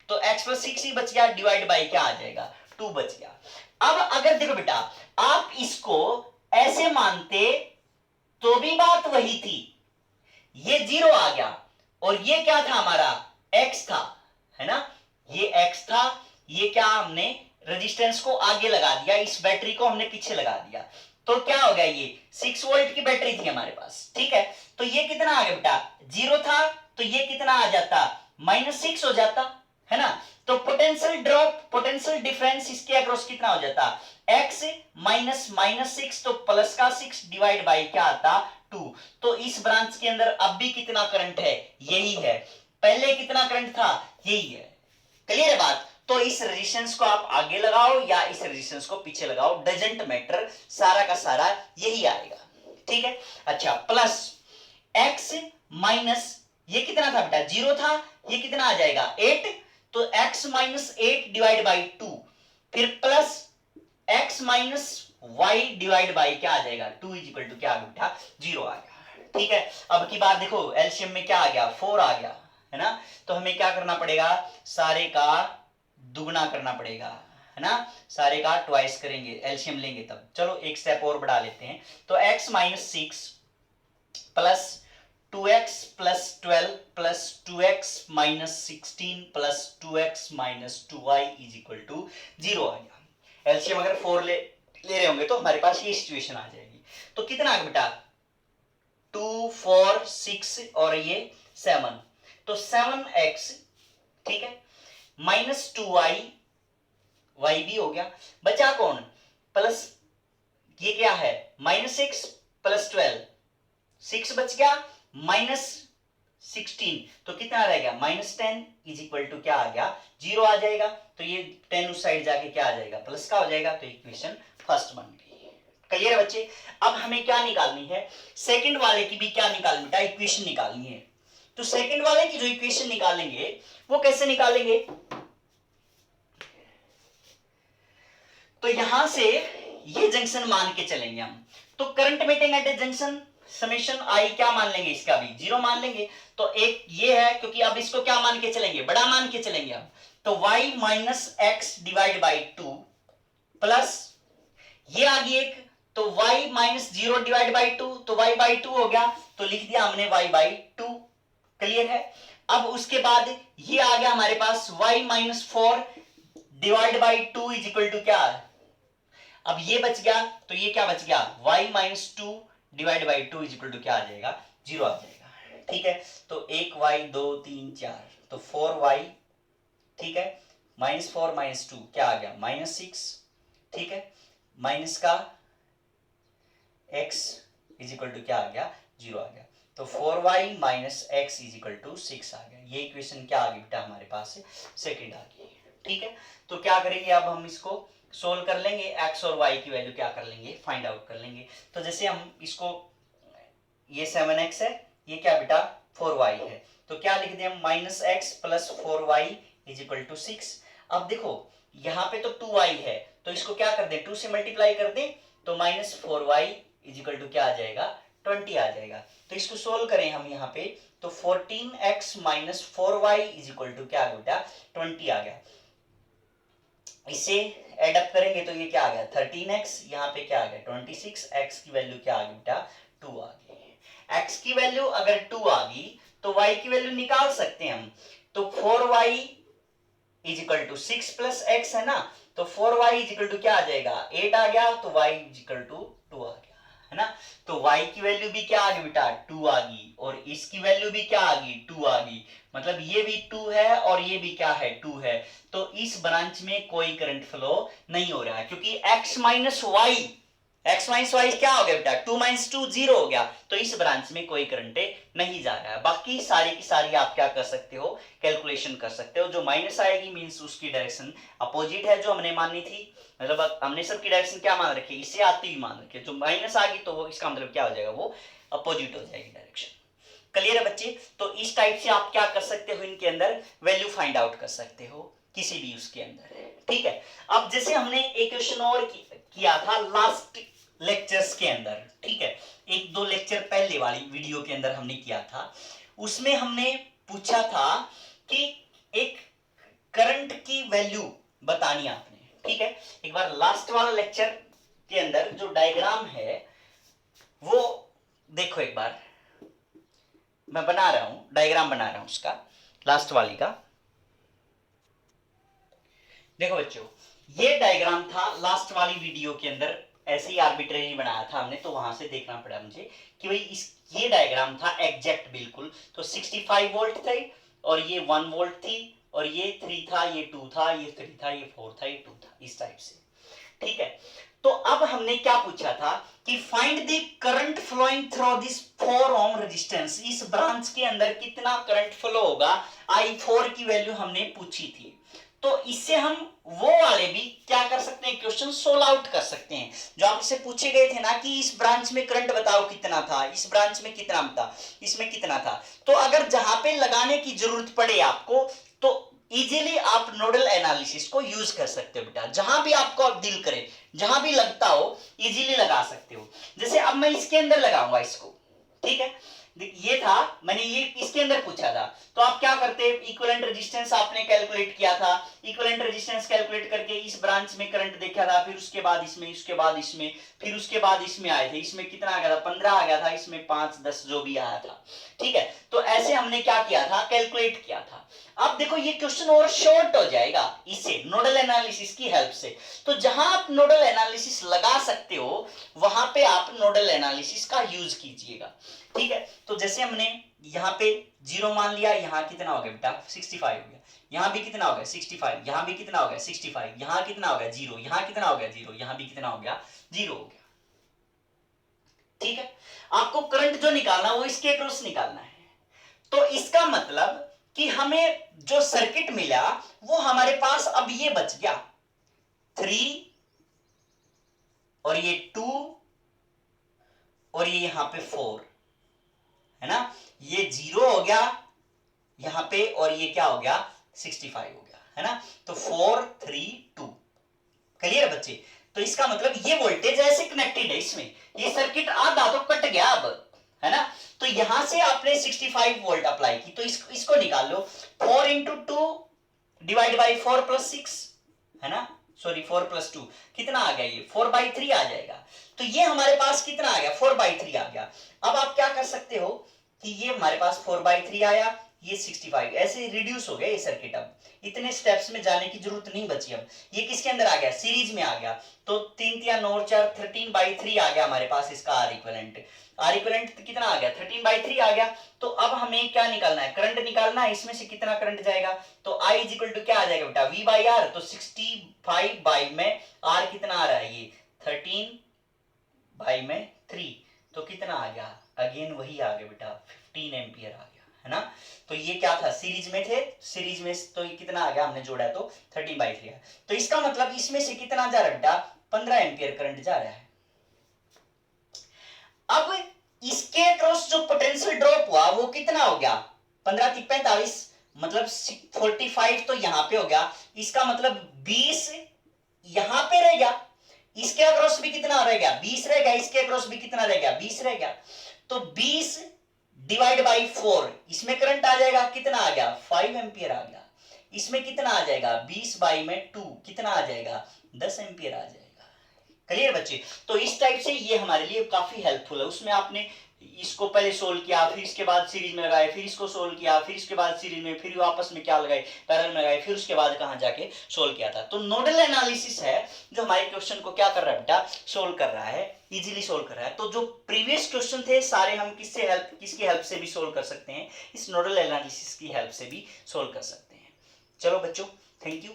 तो x प्लस 6 ही बच गया, डिवाइड बाई क्या आ जाएगा 2 बच गया। अब अगर देखो बेटा आप इसको ऐसे मानते तो भी बात वही थी, ये 0 आ गया और ये क्या था हमारा x था, है ना, ये x था, ये क्या हमने रेजिस्टेंस को आगे लगा दिया, इस बैटरी को हमने पीछे लगा दिया, तो क्या हो गया, ये 6 वोल्ट की बैटरी थी हमारे पास, ठीक है, तो ये कितना आ गया बेटा 0 था, तो ये कितना आ जाता -6 हो जाता, है ना, तो पोटेंशियल ड्रॉप, पोटेंशियल डिफरेंस इसके अक्रॉस कितना हो जाता x माइनस -6, तो प्लस का 6 डिवाइड बाई क्या आता 2, तो इस ब्रांच के अंदर अब भी कितना करंट है, यही है, पहले कितना करंट था, यही है, क्लियर है बात। तो इस रेजिस्टेंस को आप आगे लगाओ या इस रेजिस्टेंस को पीछे लगाओ, डजंट मैटर, सारा का सारा यही आएगा, ठीक है। अच्छा, प्लस x माइनस ये कितना था बेटा 0 था, ये कितना आ जाएगा 8, तो x माइनस 8 डिवाइड बाई 2, फिर plus x minus y divide by क्या आ जाएगा 2 इज इक्वल टू क्या बेटा 0 आ गया, ठीक है। अब की बात देखो, एलसीएम में क्या आ गया 4 आ गया, है ना, तो हमें क्या करना पड़ेगा, सारे का दुगना करना पड़ेगा, है ना, सारे का ट्वाइस करेंगे, एलसीएम लेंगे तब। चलो एक स्टेप और बढ़ा लेते हैं, तो x minus 6 plus 2x plus 12 plus 2x minus 16 plus 2x minus 2y is equal to 0 आ गया। एलसीएम अगर 4 ले रहे होंगे तो हमारे पास ये सिचुएशन आ जाएगी, तो कितना आ गया बेटा 2 4 6 और ये 7, तो 7x, ठीक है, माइनस 2y, y भी हो गया, बचा कौन प्लस, ये क्या है -6 प्लस 12, 6 बच गया माइनस 16, तो कितना रह गया -10 इज इक्वल टू क्या आ गया 0 आ जाएगा, तो ये 10 उस साइड जाके क्या आ जाएगा प्लस का हो जाएगा, तो इक्वेशन फर्स्ट बन गई। क्लियर है बच्चे। अब हमें क्या निकालनी है, सेकंड वाले की भी क्या निकालनी बेटा, इक्वेशन निकालनी है। तो सेकंड वाले की जो इक्वेशन निकालेंगे वो कैसे निकालेंगे, तो यहां से ये जंक्शन मान के चलेंगे हम, तो current meeting at a junction summation I क्या मान लेंगे, इसका भी 0 मान लेंगे, तो एक ये है, क्योंकि अब इसको क्या मान के चलेंगे, बड़ा मान के चलेंगे हम, तो y minus x divide by 2 plus ये आ गई एक, तो y माइनस 0 डिवाइड बाई 2, तो y बाई 2 हो गया, तो लिख दिया हमने y बाई 2, क्लियर है। अब उसके बाद ये आ गया हमारे पास y minus 4 divide by 2 is equal to क्या, अब ये बच गया, तो ये क्या बच गया y minus 2 divide by 2 is equal to क्या आ जाएगा 0 आ जाएगा, ठीक है। तो 1y 2 3 4, तो 4y, ठीक है, -4 -2 क्या आ गया -6, ठीक है, माइनस का x इज इक्वल टू क्या आ गया 0 आ गया, तो 4y minus x is equal to 6 आ गया। ये इक्वेशन क्या आ गई बेटा हमारे पास सेकंड आ गई, ठीक है। तो क्या करेंगे, अब हम इसको सोल्व कर लेंगे, x और y की वैल्यू क्या कर लेंगे, फाइंड आउट कर लेंगे। तो जैसे हम इसको, ये 7x है, ये क्या बेटा 4y है, तो क्या लिख दें हम -x plus 4y is equal to 6। अब देखो यहाँ पे तो 2y है, तो इसको क्या कर दें 2 से मल्टीप्लाई कर दें, तो -4y इज इक्वल टू क्या आ जाएगा 20 आ जाएगा। तो इसको सोल्व करें हम यहाँ पे, तो 14x minus 4y is equal to क्या बेटा 20 आ गया। इसे एड अप करेंगे तो ये क्या आ गया 13x, यहाँ पे क्या आ गया 26, x की वैल्यू क्या आ गई बेटा 2 आ गई। x की वैल्यू अगर 2 आ गई तो y की वैल्यू निकाल सकते हैं हम, तो 4y is equal to 6 plus x है ना, तो 4y इज इक्वल टू क्या आ जाएगा 8 आ गया, तो y इज इक्वल टू 2 आ गया, है ना। तो y की वैल्यू भी क्या आ गई बेटा 2 आ गई, और इसकी वैल्यू भी क्या आ गई 2 आ गई, मतलब ये भी 2 है और ये भी क्या है 2 है। तो इस ब्रांच में कोई करंट फ्लो नहीं हो रहा है, क्योंकि x माइनस वाई क्या हो गया बेटा 2 माइनस 2 0 हो गया, तो इस ब्रांच में कोई करंट नहीं जा रहा है। बाकी सारी की सारी आप क्या कर सकते हो, कैलकुलेशन कर सकते हो। जो माइनस आएगी मींस उसकी डायरेक्शन अपोजिट है जो हमने मानी थी, मतलब हमने सबकी डायरेक्शन क्या मान रखी है, इससे आती हुई मान रखी है। जो माइनस आ गई तो वो इसका मतलब क्या हो जाएगा, वो अपोजिट हो जाएगी डायरेक्शन। क्लियर है बच्चे? तो इस टाइप से आप क्या कर सकते हो, इनके अंदर वैल्यू फाइंड आउट कर सकते हो किसी भी उसके अंदर, ठीक है। अब जैसे हमने एक क्वेश्चन और किया था लास्ट लेक्चर्स के अंदर, ठीक है, एक दो लेक्चर पहले वाली वीडियो के अंदर हमने किया था, उसमें हमने पूछा था कि एक करंट की वैल्यू बतानी आपने, ठीक है। एक बार लास्ट वाला लेक्चर के अंदर जो डायग्राम है वो देखो, एक बार मैं बना रहा हूं, डायग्राम बना रहा हूं उसका, लास्ट वाली का। देखो बच्चों, ये डायग्राम था लास्ट वाली वीडियो के अंदर, ऐसे ही आर्बिट्रेरी बनाया था हमने, तो वहां से देखना पड़ा मुझे कि भाई ये डायग्राम था एग्जैक्ट बिल्कुल। तो 65 वोल्ट थे और ये 1 वोल्ट थी, और ये 3 था, ये 2 था, ये 3 था, ये 4 था, ये 2 था, इस टाइप से, ठीक है। तो अब हमने क्या पूछा था कि find the current flowing through this 4 ohm resistance, इस ब्रांच के अंदर कितना करंट फ्लो होगा, I4 की वैल्यू हमने पूछी थी। तो इससे हम वो वाले भी क्या कर सकते हैं, क्वेश्चन सोल्व आउट कर सकते हैं जो आपसे पूछे गए थे ना कि इस ब्रांच में करंट बताओ कितना था, इस ब्रांच में कितना था, इसमें कितना था। तो अगर जहां पे लगाने की जरूरत पड़े आपको, तो इजीली आप नोडल एनालिसिस को यूज कर सकते हो बेटा, जहां भी आपको दिल करे, जहां भी लगता हो इजीली लगा सकते हो। जैसे अब मैं इसके अंदर लगाऊंगा इसको, ठीक है, ये था, मैंने ये इसके अंदर पूछा था, तो आप क्या करते, इक्विवेलेंट रेजिस्टेंस आपने कैलकुलेट किया था, इक्विवेलेंट रेजिस्टेंस कैलकुलेट करके इस ब्रांच में करंट देखा था, फिर उसके बाद इसमें, उसके बाद इसमें, फिर उसके बाद इसमें आए थे, इसमें कितना आ गया था, 15 आ गया था, इसमें 5 10 जो भी आया था, ठीक है। तो ऐसे हमने क्या किया था, कैलकुलेट किया था। अब देखो ये क्वेश्चन और शॉर्ट हो जाएगा इससे, नोडल एनालिसिस की हेल्प से। तो जहां आप नोडल एनालिसिस लगा सकते हो वहां पे आप नोडल एनालिसिस का यूज कीजिएगा, ठीक है। तो जैसे हमने यहाँ पे 0 मान लिया, यहाँ कितना हो गया बेटा 65 हो गया, यहाँ भी कितना हो गया 65, यहाँ भी कितना हो गया 65, यहाँ कितना हो गया 0, यहाँ कितना हो गया 0, यहाँ भी कितना हो गया 0 हो गया, ठीक है। आपको करंट जो निकालना वो इसके अक्रॉस निकालना है। तो इसका मतलब कि हमें जो सर्किट मिला वो हमारे पास अब ये बच गया 3 और ये 2 और ये यहां पे 4 है ना, ये 0 हो गया यहां पे, और ये क्या हो गया 65 हो गया, है ना। तो 4 3 2, क्लियर बच्चे? तो इसका मतलब ये वोल्टेज ऐसे कनेक्टेड है इसमें, ये सर्किट आधा तो कट गया अब, है ना। तो यहां से आपने 65 वोल्ट अप्लाई की, तो इसको निकाल लो, 4 इंटू 2 डिवाइड बाई 4 प्लस 6, है ना, सॉरी 4 प्लस 2 कितना आ गया, ये 4/3 आ जाएगा। तो ये हमारे पास कितना आ गया 4/3 आ गया। अब आप क्या कर सकते हो कि ये हमारे पास 4/3 आया, ये 65, ऐसे रिड्यूस हो गया ये सर्किट। अब इतने स्टेप्स में जाने की जरूरत नहीं बची। अब ये किसके अंदर आ गया, सीरीज में आ गया, तो 3 3 9 4 13/3 आ गया हमारे पास इसका आर इक्विवेलेंट। आर इक्विवेलेंट कितना आ गया 13/3 आ गया। तो अब हमें क्या निकालना है, करंट निकालना है, इसमें से कितना करंट जाएगा, तो I इज इक्वल टू क्या आ जाएगा बेटा V/R। तो 65 बाई में R कितना आ रहा है, ये 13/3, तो कितना आ गया, अगेन वही आ गया बेटा 15 एम्पियर आ गया, है ना। तो ये क्या था, सीरीज में थे, सीरीज में तो ये कितना आ गया, हमने जोड़ा तो 13/3 है। तो इसका मतलब इसमें से कितना जा रहा है बेटा 15 एम्पियर करंट जा रहा है। अब इसके क्रॉस जो पोटेंशियल ड्रॉप हुआ वो कितना हो गया 15 3 45, मतलब 45 तो यहां पे हो गया, इसका मतलब 20 यहां पे रह गया, इसके अक्रॉस भी कितना रह गया 20 रह गया, इसके अक्रॉस भी कितना रह गया 20 रह गया। तो 20 डिवाइड बाई 4, इसमें करंट आ जाएगा कितना आ गया 5 एम्पियर आ गया, इसमें कितना आ जाएगा 20 बाई में 2 कितना आ जाएगा 10 एम्पियर आ जाएगा। क्लियर बच्चे? तो इस टाइप से ये हमारे लिए काफी हेल्पफुल है। उसमें आपने इसको पहले सोल्व किया, फिर इसके बाद सीरीज में लगाए, फिर इसको सोल्व किया, फिर इसके बाद सीरीज में, फिर आपस में क्या लगाए पैरेलल में लगाए, फिर उसके बाद कहां जाके सोल्व किया था। तो नोडल एनालिसिस है जो हमारे क्वेश्चन को क्या कर रहा है बेटा, सोल्व कर रहा है, इजीली सोल्व कर रहा है। तो जो प्रीवियस क्वेश्चन थे सारे हम किसकी हेल्प से भी सोल्व कर सकते हैं, इस नोडल एनालिसिस की हेल्प से भी सोल्व कर सकते हैं। चलो बच्चों, थैंक यू।